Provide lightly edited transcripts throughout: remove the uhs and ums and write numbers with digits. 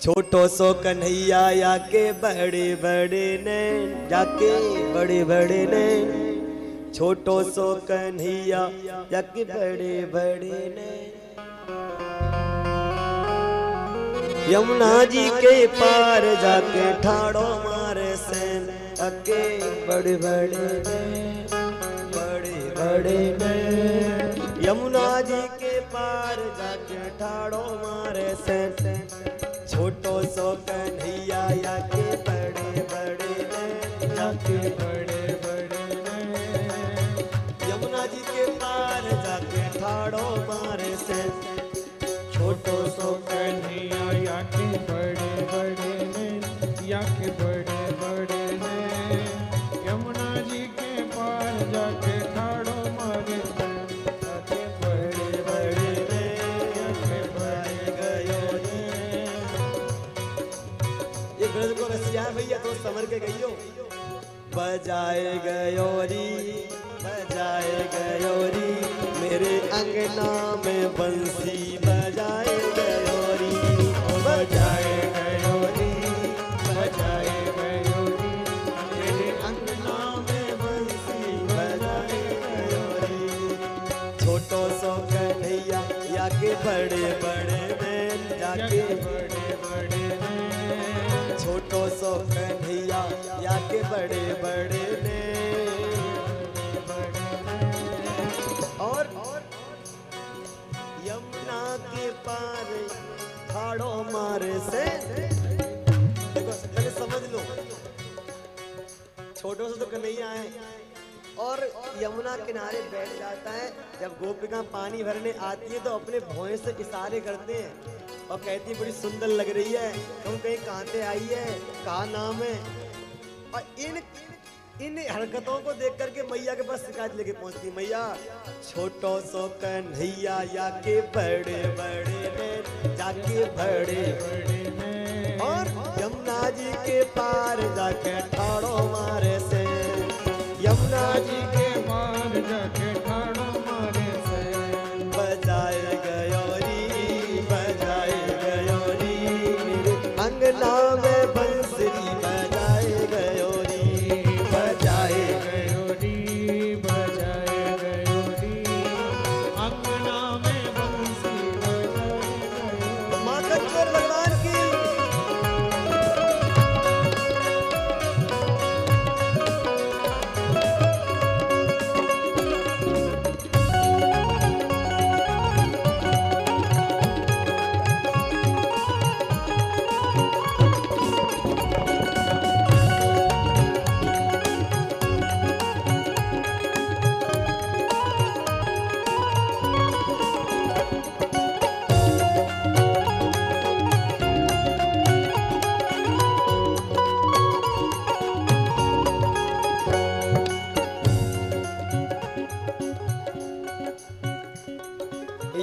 छोटो सो कन्हैया याके बड़े बड़े नैन, जाके बड़े बड़े नैन। छोटो सो कन्हैया याके बड़े बड़े नैन। यमुना जी के पार जाके ठाड़ो मारे सैन, जाके बड़े बड़े नैन, बड़े बड़े नैन। यमुना जी के पार जाके ठाड़ो मारे सैन। छोटो सो कन्हैया याके बड़े बड़े नैन, जाके बड़े बड़े नैन। यमुना जी के पार जाके ठाड़ो मारे से। छोटो सो कन्हैया याके बड़े बड़े नैन, याके बड़े बड़े नैन। यमुना जी के पार जाके ठाड़ो मारे सैन, याके बड़े बड़े नैन, याके बड़े गयो नैन। ये ब्रज को रसिया भैया तो समर के गइयो। बजाए गयोरी, बजाए गयोरी, मेरे अंगना में बंसी बजाए गयोरी। बजाए गयोरी, बजाए गयोरी, मेरे अंगना में बंसी बजाए गयोरी। छोटो सो कन्हैया याके बड़े बड़े नैन, जाके बड़े बड़े नैन। छोटो सो कन्हैया याके बड़े बड़े नैन। और यमुना के पार ठाड़ो मारे से। देखो पहले समझ लो, छोटो से तो कन्हैया है और यमुना किनारे बैठ जाता है। जब गोपिका पानी भरने आती है तो अपने भौं से इशारे करते हैं और कहती है बड़ी सुंदर लग रही है, तुम कहीं कहाँ से आई है, कहाँ नाम है। और इन हरकतों को देख करके मैया के पास शिकायत लेके पहुंचती, मैया छोटो सो कन्हैया याके बड़े बड़े नैन, जाके बड़े बड़े नैन। और यमुना जी के पार जाके ठाड़ो मारे से। यमुना जी के पार जाके ठाड़ो मारे सैन। बजाए गयोरी, बजाए गयोरी, मेरे अंगना में बंसरी बजाए गयोरी। बजाए गयोरी, बजाए गयोरी, अंगना में बंसी बजाए गयोरी। माँ कंचोर भगवान की।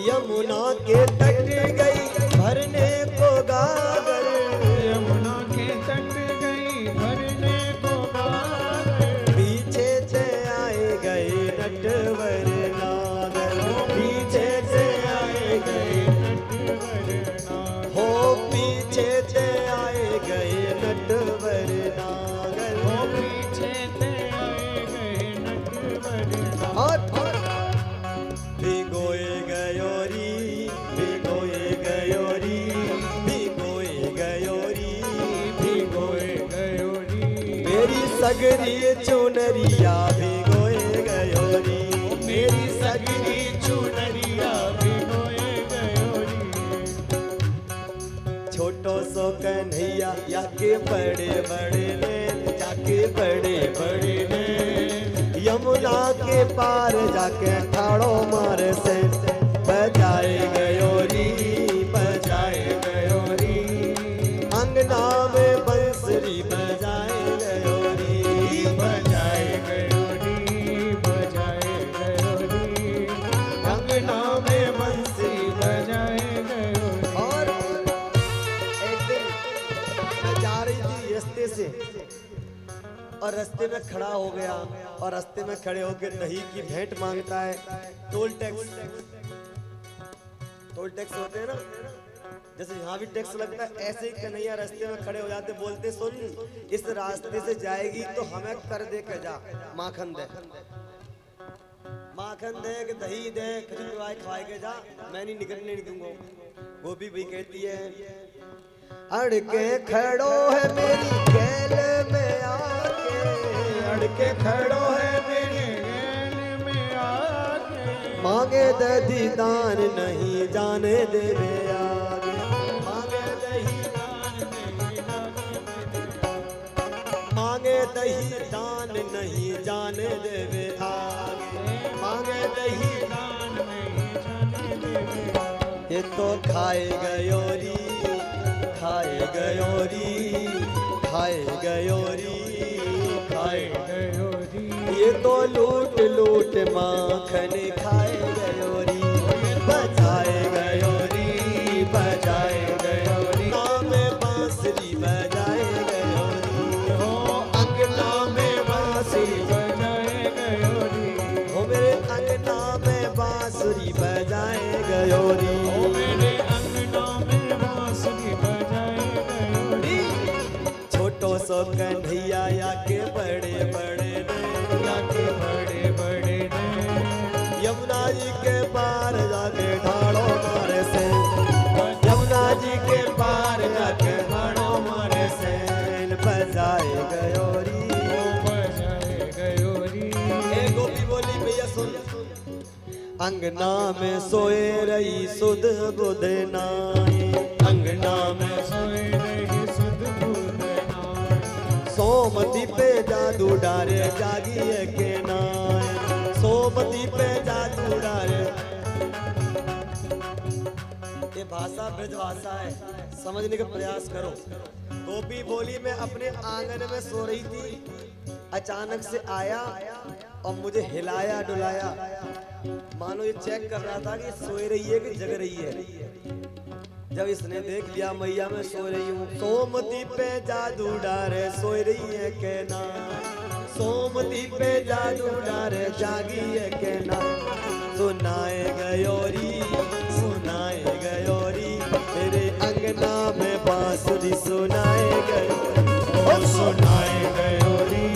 यमुना के तट गई भरने को गागर। यमुना के तट गई भरने को गागर। पीछे से आए गए नटवर नागर, पीछे से आए गए नटवर नागर। हो, पीछे से आए गए नटवर नागर। वो पीछे से आए गए नटवर नागर। और भिगोए गयोरी, भिगोए गयोरी, भिगोए गयोरी, भिगोए गयोरी, मेरी सगरी चुनरिया भिगोए गयोरी। मेरी सगरी चुनरिया भिगोए गयोरी। छोटो सो कन्हैया याके बड़े बड़े नैन, जाके बड़े बड़े नैन। यमुना के पार जाके ठाड़ो मारे से। बजाए गयोरी, बजाए गयोरी, अंगना में बंसरी बजाए गयोरी। बजाए गयोरी, बजाए गयोरी, अंगना में बंसी बजाए गयोरी। और एक दिन मैं जा रही थी रास्ते से और रास्ते में खड़ा हो गया और रास्ते में खड़े होकर दही की भेंट मांगता है। टोल टैक्स होते हैं ना, जैसे यहाँ भी टैक्स लगता है, ऐसे ही कन्हैया रास्ते में खड़े हो जाते, बोलते सुन इस रास्ते से जाएगी तो हमें कर दे के जा, माखन दे, माखन दे कि दही दे, खजूर खवाए के जा, मैं नहीं निकलने नहीं दूंगा। गोपी भी कहती है अड़के खड़ो है मेरी गैल में आके, अड़के खड़ो है मेरी गैल में आके, मांगे दही दान नहीं जाने देवे आगे, मांगे दही दान नहीं मांगे दही दान नहीं जाने देवे आगे, मांगे दही दान नहीं जाने देवे आगे। ये तो खाए गयोरी, खाए गयोरी, खाए गयोरी, खाए गयोरी, ये तो लूट लूट माखन खाए गयोरी, बजाए गयोरी, बजाए गयोरी, नाम बांसुरी बजाए गयोरी, हो अंगना में बांसुरी बजाए गयोरी, हो मेरे अंगना में बांसुरी बजाए गयोरी, ओ मेरे अंगना में बांसुरी बजाए गयोरी। छोटो सो कन्हैया या के बड़े बड़े ने, या के बड़े बड़े ने, यमुना जी के पार जाके ढाड़ो मारे से, यमुना जी के पार जाके ढाड़ो मारे से, बजाए गयोरी, ओ बजाए गयोरी। ए गोपी बोली भैया सुन, अंगना में सोए रही सुध बुध नाई, अंगना में सोए रही सुध बुध नाई, सोमती पे जादू डारे जागी के नाय, सोमती पे जादू डारे। ये भाषा ब्रज भाषा है, समझने का प्रयास करो। गोपी बोली मैं अपने आंगन में सो रही थी, अचानक से आया और मुझे हिलाया डुलाया, मानो ये चेक कर रहा था कि सोए रही है कि जग रही है। जब इसने देख लिया मैया मैं सो रही हूँ, सोमती पे जादू डारे सोई रही है के ना, सोमती पे जादू डारे जागी है के ना, सुनाए गयोरी, सुनाए गयोरी, तेरे अंगना में बांसुरी सुनाए गयोरी, ओ सुनाए गयोरी,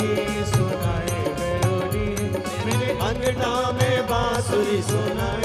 सुनाए गयोरी, मेरे अंगना में बांसुरी सुनाए